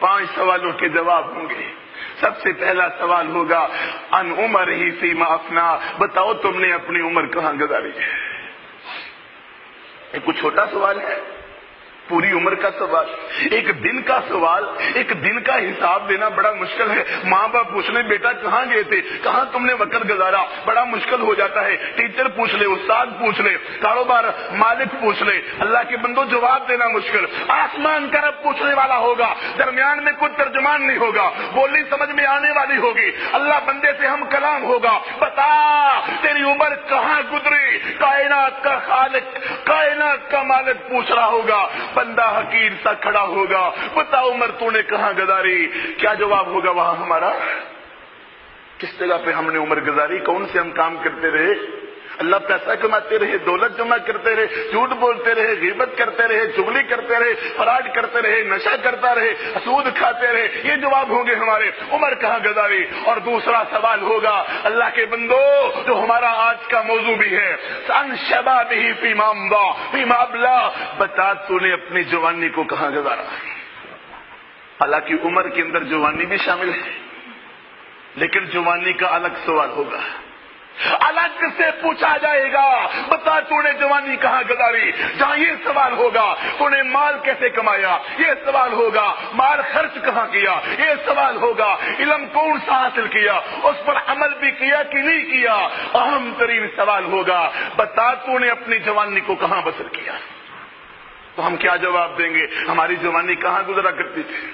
5 سوالوں کے جواب ہوں گے۔ سب سے پہلا سوال ہوگا ان عمر ہی فیما افنا، بتاؤ تم نے اپنی عمر کہاں گزاری ہے؟ یہ کوئی چھوٹا سوال ہے؟ پوری عمر کا سوال، ایک دن کا سوال، ایک دن کا حساب دینا بڑا مشکل ہے۔ ماں باپ پوچھ لے بیٹا کہاں گئے تھے، کہاں تم نے وقت گزارا، بڑا مشکل ہو جاتا ہے۔ ٹیچر پوچھ لے، استاد پوچھ لے، کاروبار مالک پوچھ لے، اللہ کے بندو جواب دینا مشکل۔ آسمان کا رب پوچھنے والا ہوگا، درمیان میں کوئی ترجمان نہیں ہوگا، بولی سمجھ میں آنے والی ہوگی، اللہ بندے سے ہم کلام ہوگا، بتا تیری عمر کہاں گزری۔ کائنات کا خالق، کائنات کا مالک پوچھ رہا ہوگا، بندہ حقیر سا کھڑا ہوگا، بتا عمر تو نے کہاں گزاری۔ کیا جواب ہوگا وہاں ہمارا؟ کس جگہ پہ ہم نے عمر گزاری، کون سے ہم کام کرتے رہے؟ اللہ پیسہ کماتے رہے، دولت جمع کرتے رہے، جھوٹ بولتے رہے، غیبت کرتے رہے، چغلی کرتے رہے، فراڈ کرتے رہے، نشہ کرتا رہے، سود کھاتے رہے، یہ جواب ہوں گے ہمارے، عمر کہاں گزاری۔ اور دوسرا سوال ہوگا اللہ کے بندو جو ہمارا آج کا موضوع بھی ہے، ان شبابہ فیما امضى فیما ابلا، بتا تو نے اپنی جوانی کو کہاں گزارا۔ حالانکہ عمر کے اندر جوانی بھی شامل ہے، لیکن جوانی کا الگ سوال ہوگا، الگ سے پوچھا جائے گا، بتا تو نے جوانی کہاں گزاری۔ جہاں یہ سوال ہوگا تو نے مال کیسے کمایا، یہ سوال ہوگا مال خرچ کہاں کیا، یہ سوال ہوگا علم کون سا حاصل کیا، اس پر عمل بھی کیا کہ نہیں کیا۔ اہم ترین سوال ہوگا بتا تو نے اپنی جوانی کو کہاں بسر کیا۔ تو ہم کیا جواب دیں گے؟ ہماری جوانی کہاں گزرا کرتی تھی،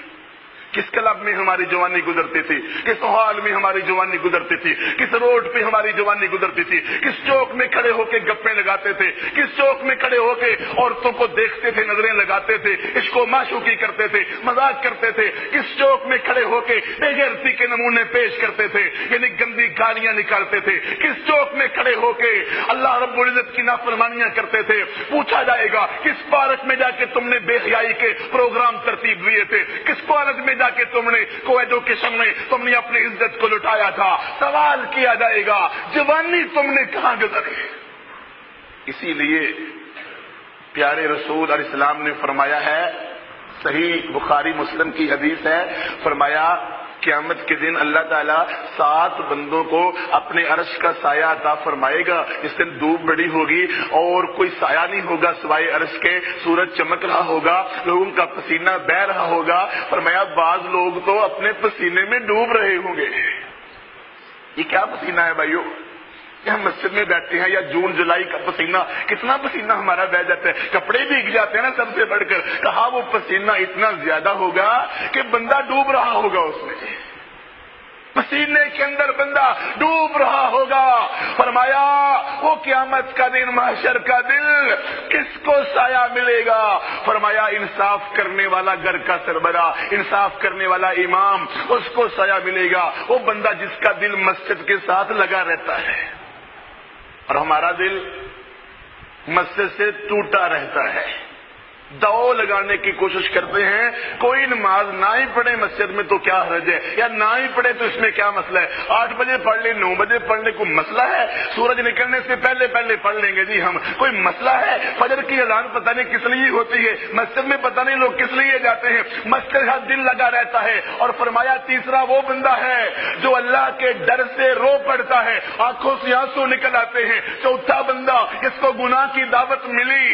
کس کلب میں ہماری جوانی گزرتی تھی، کس ہال میں ہماری جوانی گزرتی تھی، کس روڈ پہ ہماری جوانی گزرتی تھی، کس چوک میں کھڑے ہو کے گپیں لگاتے تھے، کس چوک میں کھڑے ہو کے عورتوں کو دیکھتے تھے، نظریں لگاتے تھے، عشق و معشوقی کرتے تھے، مذاق کرتے تھے، کس چوک میں کھڑے ہو کے بے غیرتی کے نمونے پیش کرتے تھے، یعنی گندی گالیاں نکالتے تھے، کس چوک میں کھڑے ہو کے اللہ رب العزت کی نافرمانیاں کرتے تھے۔ پوچھا جائے گا کس پارک میں جا کے تم نے بے حیائی کے پروگرام ترتیب دیے تھے، کس پارک میں جا کے تم نے کو ایجوکیشن میں تم نے اپنی عزت کو لٹایا تھا۔ سوال کیا جائے گا جوانی تم نے کہاں گزاری۔ اسی لیے پیارے رسول علیہ السلام نے فرمایا ہے، صحیح بخاری مسلم کی حدیث ہے، فرمایا قیامت کے دن اللہ تعالیٰ 7 بندوں کو اپنے عرش کا سایہ عطا فرمائے گا۔ اس دن دھوپ بڑی ہوگی اور کوئی سایہ نہیں ہوگا سوائے عرش کے، سورج چمک رہا ہوگا، لوگوں کا پسینہ بہہ رہا ہوگا۔ فرمایا بعض لوگ تو اپنے پسینے میں ڈوب رہے ہوں گے۔ یہ کیا پسینہ ہے بھائیو؟ ہم مسجد میں بیٹھتے ہیں یا جون جولائی کا پسینہ، کتنا پسینہ ہمارا بہ جاتا ہے، کپڑے بھیگ جاتے ہیں نا سب سے بڑھ کر۔ کہا وہ پسینہ اتنا زیادہ ہوگا کہ بندہ ڈوب رہا ہوگا اس میں، پسینے کے اندر بندہ ڈوب رہا ہوگا۔ فرمایا وہ قیامت کا دن، محشر کا دن، کس کو سایہ ملے گا؟ فرمایا انصاف کرنے والا گھر کا سربراہ، انصاف کرنے والا امام، اس کو سایہ ملے گا۔ وہ بندہ جس کا دل مسجد کے ساتھ لگا رہتا ہے، اور ہمارا دل مسجد سے ٹوٹا رہتا ہے، دو لگانے کی کوشش کرتے ہیں، کوئی نماز نہ ہی پڑھے مسجد میں تو کیا حرج ہے، یا نہ ہی پڑھے تو اس میں کیا مسئلہ ہے، 8 بجے پڑھ لیں، 9 بجے پڑھ لیں، کوئی مسئلہ ہے؟ سورج نکلنے سے پہلے پہلے پڑھ لیں گے جی ہم، کوئی مسئلہ ہے؟ فجر کی اذان پتہ نہیں کس لیے ہوتی ہے، مسجد میں پتہ نہیں لوگ کس لیے جاتے ہیں، مسجد کا دل لگا رہتا ہے۔ اور فرمایا تیسرا وہ بندہ ہے جو اللہ کے ڈر سے رو پڑتا ہے، آنکھوں سے آنسو نکل آتے ہیں۔ چوتھا بندہ جس کو گناہ کی دعوت ملی،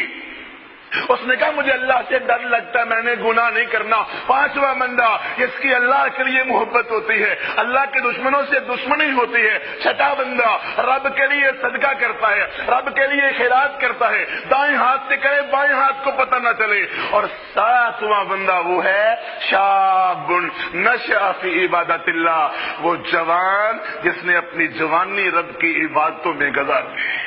اس نے کہا مجھے اللہ سے ڈر لگتا ہے، میں نے گناہ نہیں کرنا۔ 5واں بندہ جس کی اللہ کے لیے محبت ہوتی ہے، اللہ کے دشمنوں سے دشمنی ہوتی ہے۔ 6واں بندہ رب کے لیے صدقہ کرتا ہے، رب کے لیے خیرات کرتا ہے، دائیں ہاتھ سے کرے بائیں ہاتھ کو پتہ نہ چلے۔ اور 7واں بندہ وہ ہے شاب نشأ فی عبادت اللہ، وہ جوان جس نے اپنی جوانی رب کی عبادتوں میں گزار دی۔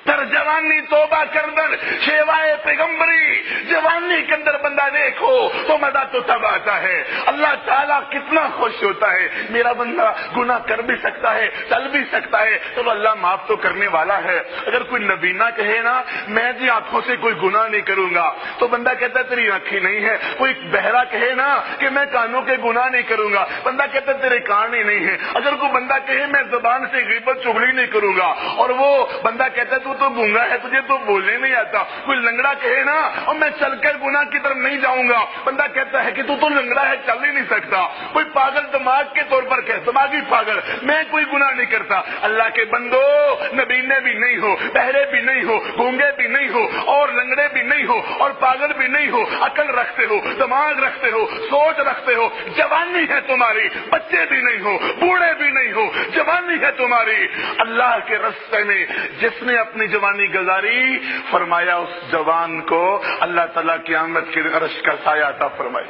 در جوانی توبہ کردن شیوائے پیغمبری، جوانی کے اندر بندہ دیکھو تو مزہ تو تب آتا ہے، اللہ تعالیٰ کتنا خوش ہوتا ہے۔ میرا بندہ گناہ کر بھی سکتا ہے، چل بھی سکتا ہے، تو اللہ معاف تو کرنے والا ہے۔ اگر کوئی نبینا کہے نا میں جی آنکھوں سے کوئی گناہ نہیں کروں گا، تو بندہ کہتا ہے تیری آنکھیں نہیں ہے۔ کوئی بہرا کہے نا کہ میں کانوں کے گناہ نہیں کروں گا، بندہ کہتا ہے تیرے کان ہی نہیں ہے۔ اگر کوئی بندہ کہے میں زبان سے غیبت چغلی نہیں کروں گا، اور وہ بندہ کہتا ہے تو گنگا ہے، تجھے تو بولنے نہیں آتا۔ کوئی لنگڑا کہے نا اور میں چل کر گناہ کی طرف نہیں جاؤں جاؤں گا. بندہ کہتا ہے کہ تو لنگڑا ہے, چل ہی نہیں سکتا. کوئی پاگل دماغ کے طور پر کہ دماغی پاگل, میں کوئی گناہ نہیں کرتا. اللہ کے بندو, نبینے بھی نہیں ہو, بہرے بھی نہیں ہو, گونگے بھی نہیں ہو, اور لنگڑے بھی نہیں ہو, اور پاگل بھی نہیں ہو, عقل رکھتے ہو, دماغ رکھتے ہو, سوچ رکھتے ہو, جوانی ہے تمہاری, بچے بھی نہیں ہو, بوڑھے بھی نہیں ہو, جوانی ہے تمہاری. اللہ کے راستے میں جس نے اپنی جوانی گزاری, فرمایا اس جوان کو اللہ تعالیٰ قیامت کے عرش کا سایہ عطا فرمائے.